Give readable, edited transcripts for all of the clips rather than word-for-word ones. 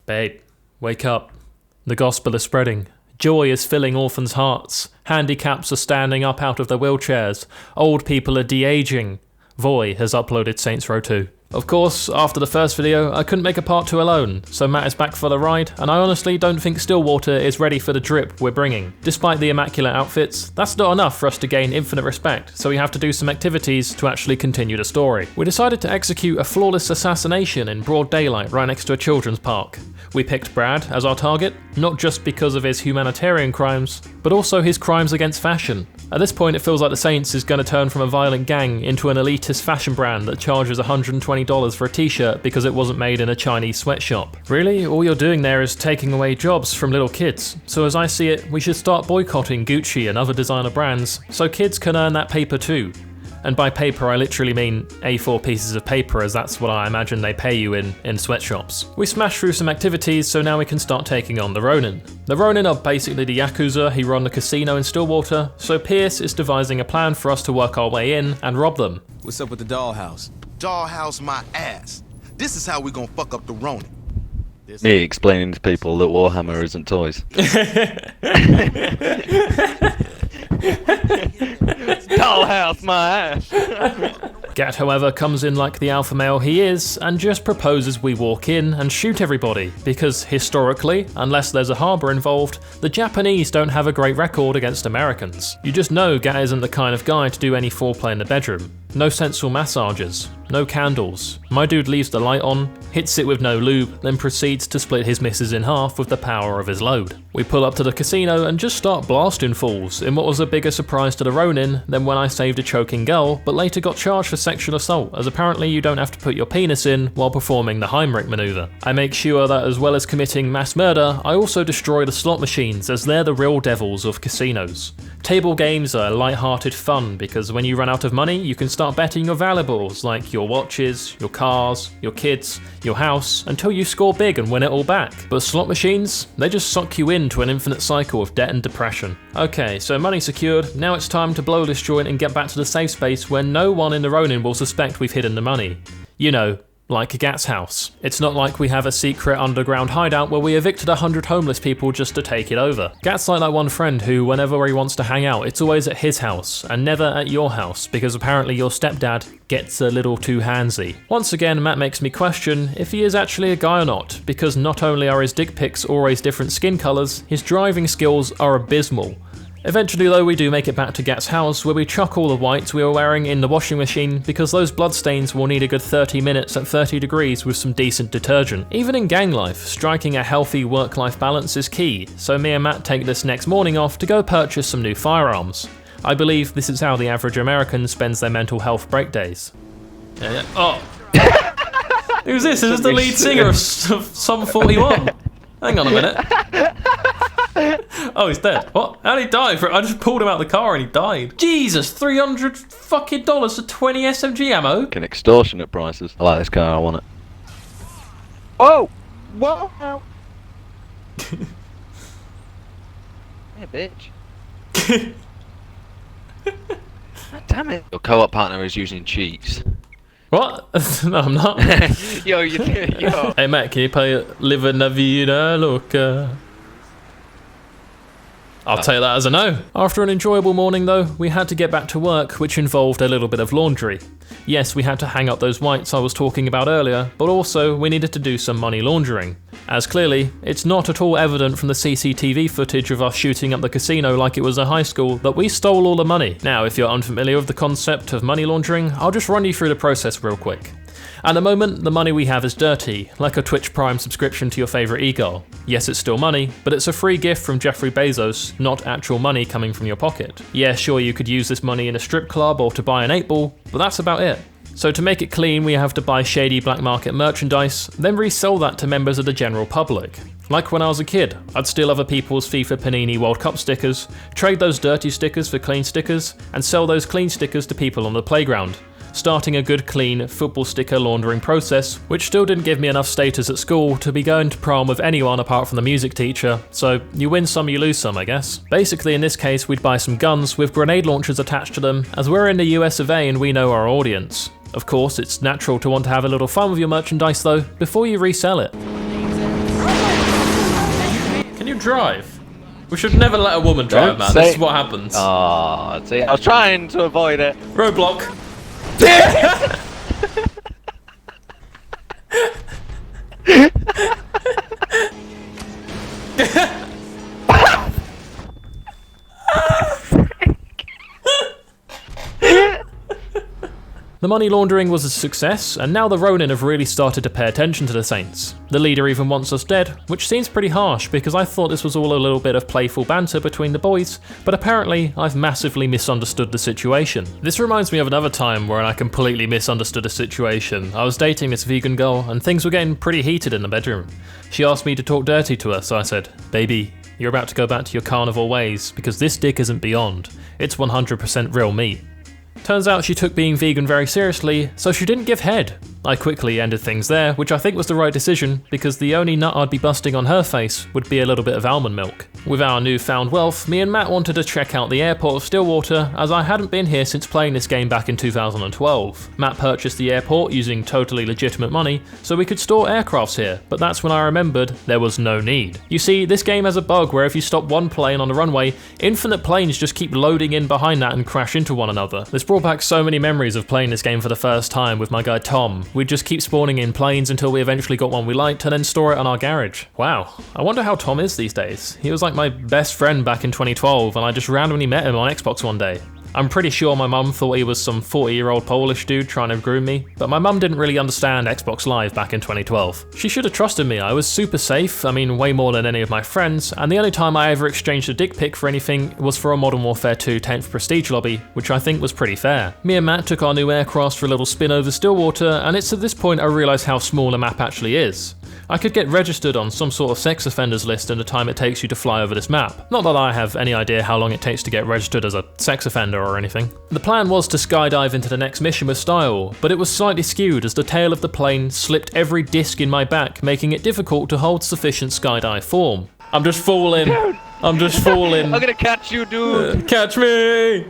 Babe, wake up. The gospel is spreading. Joy is filling orphans' hearts. Handicaps are standing up out of their wheelchairs. Old people are de-aging. Voiy has uploaded Saints Row 2. Of course, after the first video, I couldn't make a part 2 alone, so Matt is back for the ride, and I honestly don't think Stillwater is ready for the drip we're bringing. Despite the immaculate outfits, that's not enough for us to gain infinite respect, so we have to do some activities to actually continue the story. We decided to execute a flawless assassination in broad daylight right next to a children's park. We picked Brad as our target, not just because of his humanitarian crimes, but also his crimes against fashion. At this point, it feels like the Saints is going to turn from a violent gang into an elitist fashion brand that charges $120 for a t-shirt because it wasn't made in a Chinese sweatshop. Really, all you're doing there is taking away jobs from little kids. So as I see it, we should start boycotting Gucci and other designer brands so kids can earn that paper too. And by paper, I literally mean A4 pieces of paper, as that's what I imagine they pay you in sweatshops. We smashed through some activities, so now we can start taking on the Ronin. The Ronin are basically the Yakuza who run the casino in Stillwater, so Pierce is devising a plan for us to work our way in and rob them. What's up with the dollhouse? Dollhouse my ass. This is how we gonna fuck up the Ronin. Me explaining to people that Warhammer isn't toys. Dollhouse my ass. Gat, however, comes in like the alpha male he is and just proposes we walk in and shoot everybody, because historically, unless there's a harbour involved, the Japanese don't have a great record against Americans. You just know Gat isn't the kind of guy to do any foreplay in the bedroom. No sensual massages, no candles. My dude leaves the light on, hits it with no lube, then proceeds to split his missus in half with the power of his load. We pull up to the casino and just start blasting fools in what was a bigger surprise to the Ronin than when I saved a choking girl, but later got charged for sexual assault, as apparently you don't have to put your penis in while performing the Heimlich maneuver. I make sure that as well as committing mass murder, I also destroy the slot machines, as they're the real devils of casinos. Table games are light-hearted fun because when you run out of money, you can start betting your valuables like your watches, your cars, your kids, your house, until you score big and win it all back. But slot machines, they just suck you into an infinite cycle of debt and depression. Okay, so money secured, now it's time to blow this joint and get back to the safe space where no one in the Ronin will suspect we've hidden the money. You know, like Gat's house. It's not like we have a secret underground hideout where we evicted 100 homeless people just to take it over. Gat's like that one friend who, whenever he wants to hang out, it's always at his house and never at your house, because apparently your stepdad gets a little too handsy. Once again, Matt makes me question if he is actually a guy or not, because not only are his dick pics always different skin colours, his driving skills are abysmal. Eventually though, we do make it back to Gat's house, where we chuck all the whites we were wearing in the washing machine because those bloodstains will need a good 30 minutes at 30 degrees with some decent detergent. Even in gang life, striking a healthy work-life balance is key, so me and Matt take this next morning off to go purchase some new firearms. I believe this is how the average American spends their mental health break days. Oh! Who's this? Is this the lead singer of Sum 41? Hang on a minute. Oh, he's dead. What? How did he die? I just pulled him out of the car and he died. Jesus, $300 fucking dollars for 20 SMG ammo? Fucking extortionate prices. I like this car, I want it. Oh! Whoa! Yeah, bitch. God damn it. Your co-op partner is using cheats. What? No, I'm not. Yo. Hey, Matt, can you play Live una vida loca? I'll take that as a no. After an enjoyable morning though, we had to get back to work, which involved a little bit of laundry. Yes, we had to hang up those whites I was talking about earlier, but also we needed to do some money laundering. As clearly, it's not at all evident from the CCTV footage of us shooting up the casino like it was a high school that we stole all the money. Now, if you're unfamiliar with the concept of money laundering, I'll just run you through the process real quick. At the moment, the money we have is dirty, like a Twitch Prime subscription to your favourite e-girl. Yes, it's still money, but it's a free gift from Jeffrey Bezos, not actual money coming from your pocket. Yeah, sure, you could use this money in a strip club or to buy an 8-ball, but that's about it. So to make it clean, we have to buy shady black market merchandise, then resell that to members of the general public. Like when I was a kid, I'd steal other people's FIFA Panini World Cup stickers, trade those dirty stickers for clean stickers, and sell those clean stickers to people on the playground, starting a good clean football sticker laundering process, which still didn't give me enough status at school to be going to prom with anyone apart from the music teacher, so you win some, you lose some, I guess. Basically in this case we'd buy some guns with grenade launchers attached to them, as we're in the US of A and we know our audience. Of course, it's natural to want to have a little fun with your merchandise though, before you resell it. drive? We should never let a woman drive, man. This is what happens. Oh, see, I was trying to avoid it. Roadblock. The money laundering was a success, and now the Ronin have really started to pay attention to the Saints. The leader even wants us dead, which seems pretty harsh because I thought this was all a little bit of playful banter between the boys, but apparently I've massively misunderstood the situation. This reminds me of another time where I completely misunderstood a situation. I was dating this vegan girl and things were getting pretty heated in the bedroom. She asked me to talk dirty to her, so I said, "Baby, you're about to go back to your carnivore ways because this dick isn't Beyond. It's 100% real meat." Turns out she took being vegan very seriously, so she didn't give head. I quickly ended things there, which I think was the right decision, because the only nut I'd be busting on her face would be a little bit of almond milk. With our newfound wealth, me and Matt wanted to check out the airport of Stillwater, as I hadn't been here since playing this game back in 2012. Matt purchased the airport using totally legitimate money, so we could store aircrafts here, but that's when I remembered there was no need. You see, this game has a bug where if you stop one plane on the runway, infinite planes just keep loading in behind that and crash into one another. This brought back so many memories of playing this game for the first time with my guy Tom. We'd just keep spawning in planes until we eventually got one we liked and then store it on our garage. Wow, I wonder how Tom is these days. He was like my best friend back in 2012 and I just randomly met him on Xbox one day. I'm pretty sure my mum thought he was some 40-year-old Polish dude trying to groom me, but my mum didn't really understand Xbox Live back in 2012. She should have trusted me. I was super safe, I mean way more than any of my friends, and the only time I ever exchanged a dick pic for anything was for a Modern Warfare 2 10th Prestige lobby, which I think was pretty fair. Me and Matt took our new aircraft for a little spin over Stillwater, and it's at this point I realised how small a map actually is. I could get registered on some sort of sex offenders list in the time it takes you to fly over this map. Not that I have any idea how long it takes to get registered as a sex offender or anything. The plan was to skydive into the next mission with style, but it was slightly skewed as the tail of the plane slipped every disc in my back, making it difficult to hold sufficient skydive form. I'm just falling. I'm just falling. I'm gonna catch you, dude. Catch me!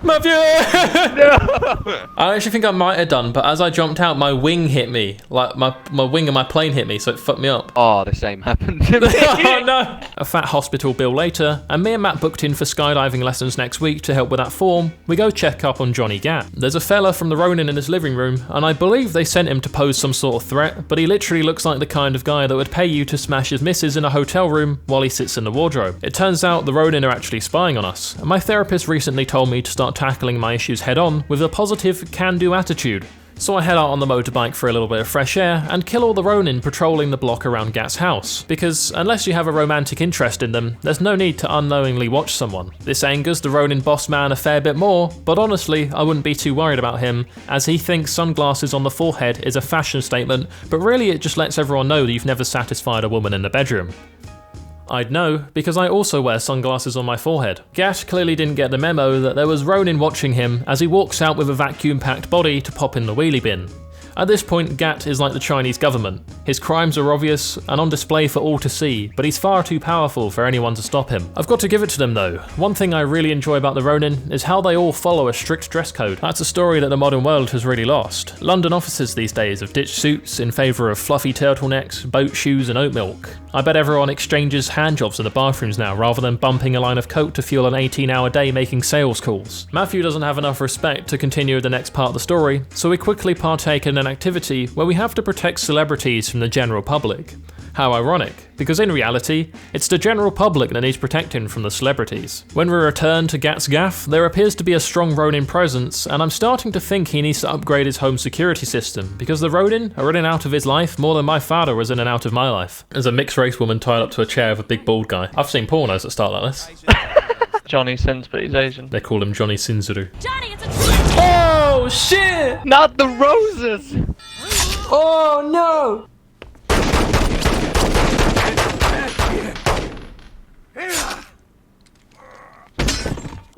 Matthew! No! I actually think I might have done, but as I jumped out, my wing hit me. Like, my wing of my plane hit me, so it fucked me up. Oh, the same happened to me. Oh no! A fat hospital bill later, and me and Matt booked in for skydiving lessons next week to help with that form. We go check up on Johnny Gat. There's a fella from the Ronin in his living room, and I believe they sent him to pose some sort of threat, but he literally looks like the kind of guy that would pay you to smash his missus in a hotel room while he sits in the wardrobe. It turns out the Ronin are actually spying on us, and my therapist recently told me to start tackling my issues head on with a positive can-do attitude. So I head out on the motorbike for a little bit of fresh air and kill all the Ronin patrolling the block around Gat's house, because unless you have a romantic interest in them, there's no need to unknowingly watch someone. This angers the Ronin boss man a fair bit more, but honestly I wouldn't be too worried about him, as he thinks sunglasses on the forehead is a fashion statement, but really it just lets everyone know that you've never satisfied a woman in the bedroom. I'd know, because I also wear sunglasses on my forehead. Gat clearly didn't get the memo that there was Ronin watching him as he walks out with a vacuum-packed body to pop in the wheelie bin. At this point, Gat is like the Chinese government. His crimes are obvious and on display for all to see, but he's far too powerful for anyone to stop him. I've got to give it to them though. One thing I really enjoy about the Ronin is how they all follow a strict dress code. That's a story that the modern world has really lost. London offices these days have ditched suits in favour of fluffy turtlenecks, boat shoes and oat milk. I bet everyone exchanges handjobs in the bathrooms now rather than bumping a line of coke to fuel an 18-hour day making sales calls. Matthew doesn't have enough respect to continue the next part of the story, so we quickly partake in an activity where we have to protect celebrities from the general public. How ironic, because in reality, it's the general public that needs protecting from the celebrities. When we return to Gat's gaff, there appears to be a strong Ronin presence, and I'm starting to think he needs to upgrade his home security system, because the Ronin are in and out of his life more than my father was in and out of my life. There's a mixed race woman tied up to a chair with a big bald guy. I've seen pornos that start like this. Johnny Sins, but he's Asian. They call him Johnny Sinzuru. Johnny, it's a Oh shit! Not the roses! Oh no!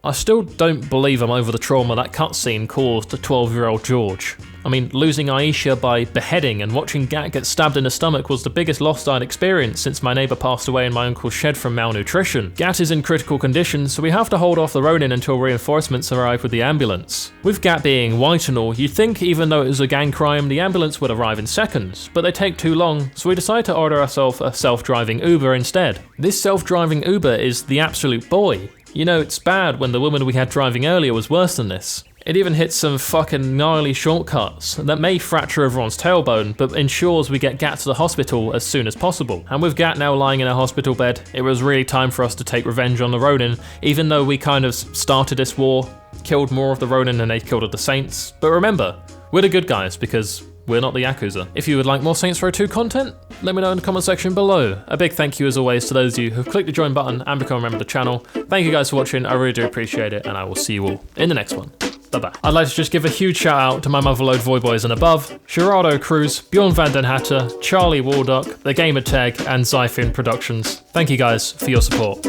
I still don't believe I'm over the trauma that cutscene caused to 12-year-old George. I mean, losing Aisha by beheading and watching Gat get stabbed in the stomach was the biggest loss I'd experienced since my neighbour passed away in my uncle's shed from malnutrition. Gat is in critical condition, so we have to hold off the Ronin until reinforcements arrive with the ambulance. With Gat being white and all, you'd think even though it was a gang crime, the ambulance would arrive in seconds, but they take too long, so we decide to order ourselves a self-driving Uber instead. This self-driving Uber is the absolute boy. You know, it's bad when the woman we had driving earlier was worse than this. It even hits some fucking gnarly shortcuts that may fracture everyone's tailbone, but ensures we get Gat to the hospital as soon as possible. And with Gat now lying in a hospital bed, it was really time for us to take revenge on the Ronin, even though we kind of started this war, killed more of the Ronin than they killed of the Saints. But remember, we're the good guys because we're not the Yakuza. If you would like more Saints Row 2 content, let me know in the comment section below. A big thank you as always to those of you who've clicked the join button and become a member of the channel. Thank you guys for watching, I really do appreciate it, and I will see you all in the next one. Bye-bye. I'd like to just give a huge shout out to my motherload Voiy Bois and above, Gerardo Cruz, Björn van den Hatter, Charlie Waldock, TheGamerTeg, and Zyfin Productions. Thank you guys for your support.